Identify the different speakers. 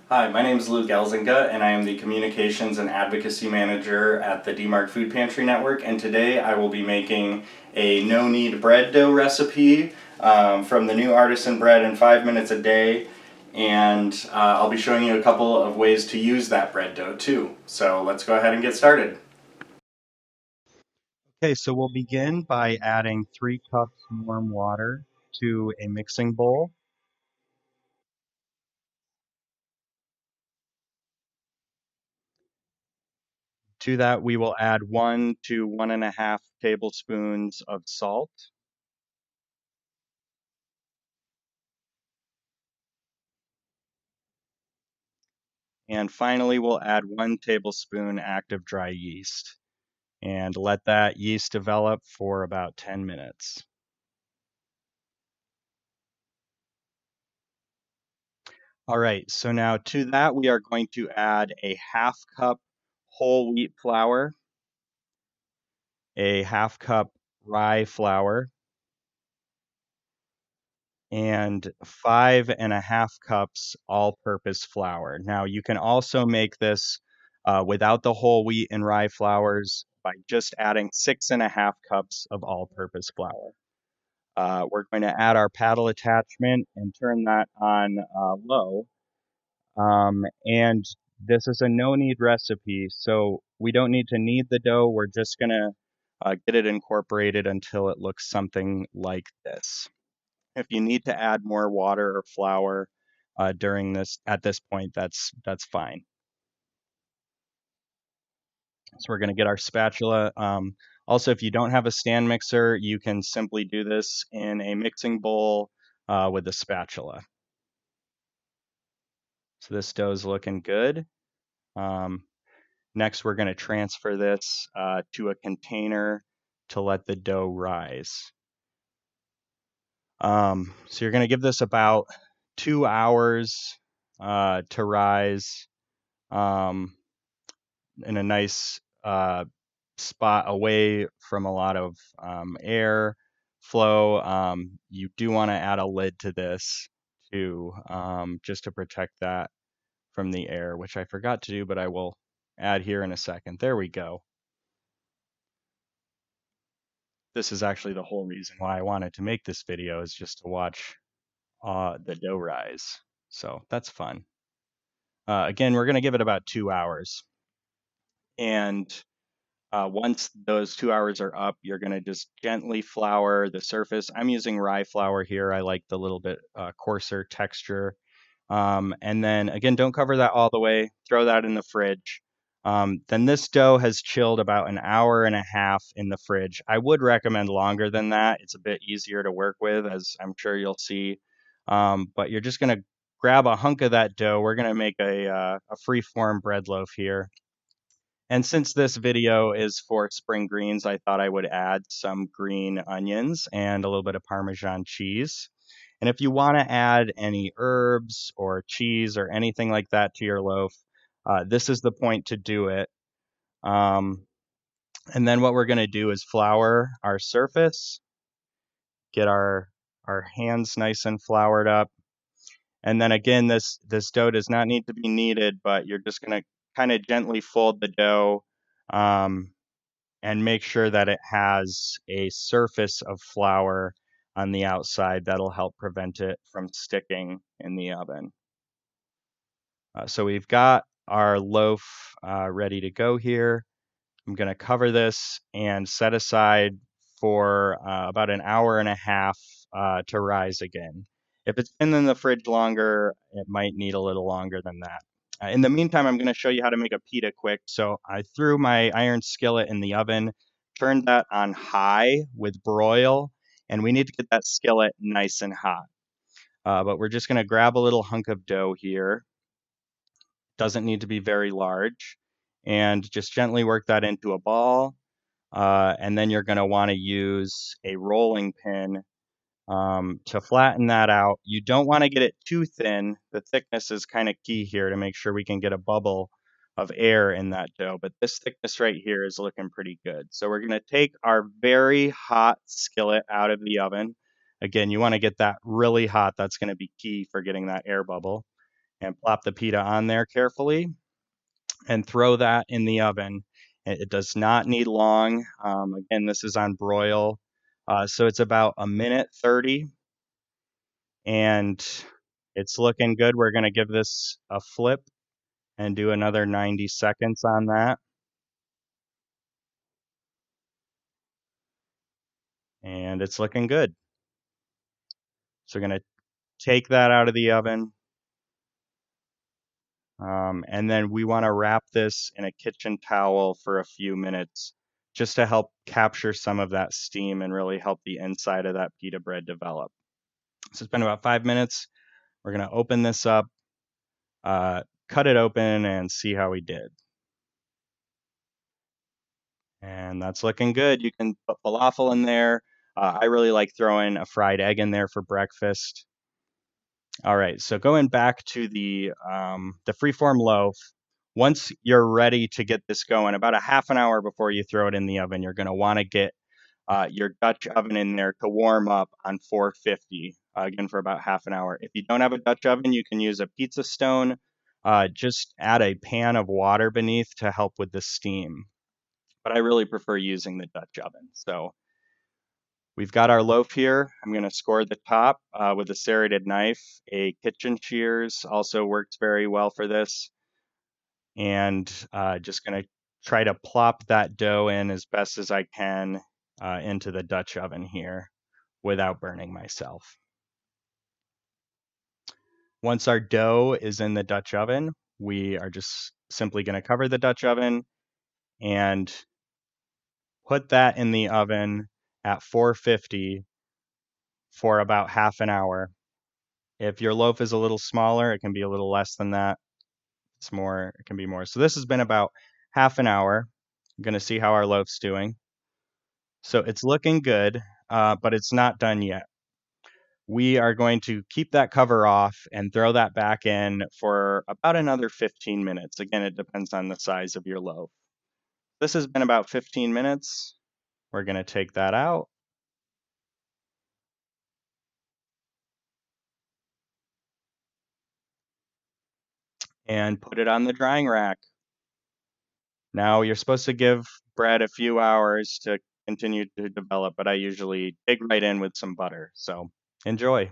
Speaker 1: Hi, my name is Luke Elzinga, and I am the Communications and Advocacy Manager at the DMARC Food Pantry Network. And today I will be making a no-knead bread dough recipe from the new artisan bread in 5 minutes a day. And I'll be showing you a couple of ways to use that bread dough too. So let's go ahead and get started.
Speaker 2: Okay, so we'll begin by adding 3 cups warm water to a mixing bowl. To that, we will add 1 to 1.5 tablespoons of salt. And finally, we'll add 1 tablespoon active dry yeast and let that yeast develop for about 10 minutes. All right, so now to that, we are going to add a 1/2 cup whole wheat flour, a 1/2 cup rye flour, and 5.5 cups all-purpose flour. Now, you can also make this without the whole wheat and rye flours by just adding 6.5 cups of all-purpose flour. We're going to add our paddle attachment and turn that on low. And this is a no-knead recipe, so we don't need to knead the dough. We're just going to get it incorporated until it looks something like this. If you need to add more water or flour at this point, that's fine. So we're going to get our spatula. Also, if you don't have a stand mixer, you can simply do this in a mixing bowl with a spatula. So this dough is looking good. Um, Next, we're going to transfer this to a container to let the dough rise. So you're going to give this about 2 hours to rise in a nice spot away from a lot of air flow. You do want to add a lid to this too, just to protect that from the air, which I forgot to do, but I will add here in a second. There we go. This is actually the whole reason why I wanted to make this video, is just to watch the dough rise. So that's fun. Again, we're going to give it about 2 hours. And once those 2 hours are up, you're going to just gently flour the surface. I'm using rye flour here. I like the little bit coarser texture. And then again, don't cover that all the way. Throw that in the fridge. Then this dough has chilled about 1.5 hours in the fridge. I would recommend longer than that. It's a bit easier to work with, as I'm sure you'll see. But you're just going to grab a hunk of that dough. We're going to make a free-form bread loaf here. And since this video is for spring greens, I thought I would add some green onions and a little bit of Parmesan cheese. And if you want to add any herbs or cheese or anything like that to your loaf, this is the point to do it. And then what we're going to do is flour our surface, get our hands nice and floured up. And then again, this dough does not need to be kneaded, but you're just going to kind of gently fold the dough and make sure that it has a surface of flour on the outside. That'll help prevent it from sticking in the oven. So we've got our loaf ready to go here. I'm going to cover this and set aside for about 1.5 hours to rise again. If it's been in the fridge longer, it might need a little longer than that. In the meantime, I'm going to show you how to make a pita quick. So I threw my iron skillet in the oven, turned that on high with broil, and we need to get that skillet nice and hot. But we're just going to grab a little hunk of dough here. Doesn't need to be very large. And just gently work that into a ball. And then you're going to want to use a rolling pin to flatten that out. You don't want to get it too thin. The thickness is kind of key here to make sure we can get a bubble of air in that dough. But this thickness right here is looking pretty good. So we're going to take our very hot skillet out of the oven. Again, you want to get that really hot. That's going to be key for getting that air bubble. and plop the pita on there carefully and throw that in the oven. It does not need long. Again, this is on broil, so it's about a minute 30, and it's looking good. We're going to give this a flip and do another 90 seconds on that. And it's looking good. So we're going to take that out of the oven. And then we want to wrap this in a kitchen towel for a few minutes just to help capture some of that steam and really help the inside of that pita bread develop. So it's been about 5 minutes. We're going to open this up, cut it open, and see how we did. And that's looking good. You can put falafel in there. I really like throwing a fried egg in there for breakfast. All right, so going back to the freeform loaf, once you're ready to get this going, about a half an hour before you throw it in the oven, you're going to want to get your Dutch oven in there to warm up on 450, again for about half an hour. If you don't have a Dutch oven, you can use a pizza stone. Just add a pan of water beneath to help with the steam. But I really prefer using the Dutch oven. So we've got our loaf here. I'm going to score the top with a serrated knife. A kitchen shears also works very well for this. And just going to try to plop that dough in as best as I can into the Dutch oven here without burning myself. Once our dough is in the Dutch oven, we are just simply going to cover the Dutch oven and put that in the oven at 450 for about half an hour. If your loaf is a little smaller, it can be a little less than that. It's more, it can be more. So this has been about half an hour. I'm going to see how our loaf's doing. So it's looking good, but it's not done yet. We are going to keep that cover off and throw that back in for about another 15 minutes. Again, it depends on the size of your loaf. This has been about 15 minutes. We're going to take that out. And put it on the drying rack. Now you're supposed to give bread a few hours to continue to develop, but I usually dig right in with some butter. So enjoy.